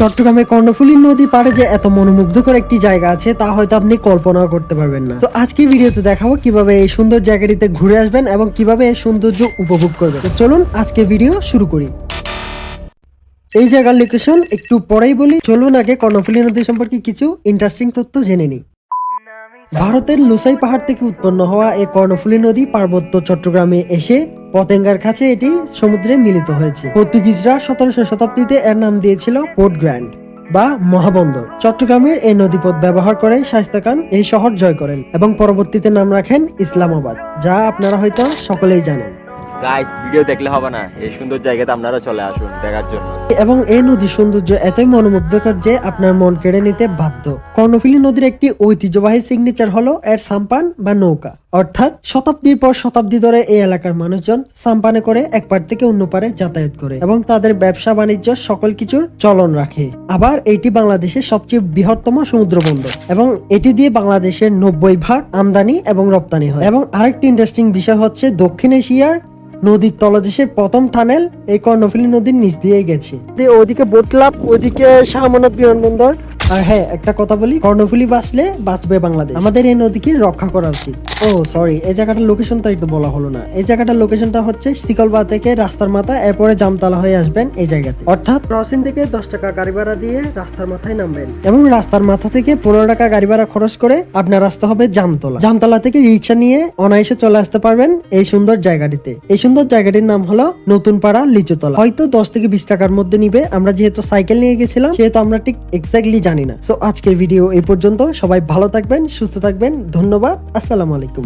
চট্টগ্রামের কর্ণফুলী নদী পাড়ে যে এত মনোমুগ্ধকর একটি জায়গা আছে তা হয়তো আপনি কল্পনাও করতে পারবেন না। তো আজকে ভিডিওতে দেখাবো কিভাবে এই সুন্দর জায়গাটিতে ঘুরে আসবেন এবং কিভাবে এই সৌন্দর্য উপভোগ করবেন। তো চলুন আজকে ভিডিও শুরু করি। এই জায়গার লোকেশন একটু পরেই বলি, চলুন আগে কর্ণফুলী নদী সম্পর্কে কিছু ইন্টারেস্টিং তথ্য জেনে নিই। ভারতের লুসাই পাহাড় থেকে উৎপন্ন হওয়া এই কর্ণফুলী নদী পার্বত্য চট্টগ্রামে এসে পতেঙ্গার কাছে এটি সমুদ্রে মিলিত হয়েছে। পর্তুগিজরা 17শো শতাব্দীতে এর নাম দিয়েছিল পোর্ট গ্র্যান্ড বা মহাবন্দর। চট্টগ্রামের এই নদীপথ ব্যবহার করে শায়েস্তা খান এই শহর জয় করেন এবং পরবর্তীতে নাম রাখেন ইসলামাবাদ, যা আপনারা হয়তো সকলেই জানেন। গাইস, ভিডিও দেখলে হবে না, এই সুন্দর জায়গাতে আপনারা চলে আসুন দেখার জন্য। এবং এই নদীর সৌন্দর্য এতই মনোমুগ্ধকর যে আপনার মন কেড়ে নিতে বাধ্য। কর্ণফুলী নদীর একটি ঐতিহ্যবাহী সিগনেচার হলো এর সাম্পান বা নৌকা, অর্থাৎ শতাব্দীর পর শতাব্দী ধরে এই এলাকার মানুষজন সাম্পানে করে এক পার থেকে অন্য পারে যাতায়াত করে এবং তাদের ব্যবসা বাণিজ্য সকল কিছুর চলন রাখে। আবার এটি বাংলাদেশের সবচেয়ে বৃহত্তম সমুদ্র বন্দর এবং এটি দিয়ে বাংলাদেশের 90% আমদানি এবং রপ্তানি হয়। এবং আরেকটি ইন্টারেস্টিং বিষয় হচ্ছে দক্ষিণ এশিয়ার নদীর তলদেশের প্রথম টানেল এই কর্ণফুলী নদীর নিচ দিয়ে গেছে। ওইদিকে বোট ক্লাব, ওইদিকে শাহ আমানত বিমানবন্দর। আর হ্যাঁ, একটা কথা বলি, কর্ণফুলী বাঁচলে বাঁচবে বাংলাদেশ। আমাদের এই নদীকে রক্ষা করা উচিত। ও সরি, এই জায়গাটার লোকেশনটা একটু বলা হলো না। এই জায়গাটার লোকেশনটা হচ্ছে শিকলবা থেকে রাস্তার মাথা, এরপরে জামতলা হয়ে আসবেন এই জায়গাতে। অর্থাৎ ক্রসিং থেকে 10 টাকা গাড়ি ভাড়া দিয়ে রাস্তার মাথায় নামবেন এবং রাস্তার মাথা থেকে 15 টাকা গাড়ি ভাড়া খরচ করে আপনার রাস্তা হবে জামতলা। জামতলা থেকে রিক্সা নিয়ে অনায়াসে চলে আসতে পারবেন এই সুন্দর জায়গাটিতে। এই সুন্দর জায়গাটির নাম হলো নতুন পাড়া লিচুতলা। হয়তো 10 থেকে 20 টাকার মধ্যে নিবে। আমরা যেহেতু সাইকেল নিয়ে গেছিলাম সেহেতু আমরা ঠিক এক্স্যাক্টলি জানি না। সো আজকের ভিডিও এই পর্যন্ত। সবাই ভালো থাকবেন, সুস্থ থাকবেন। ধন্যবাদ। আসসালামু আলাইকুম।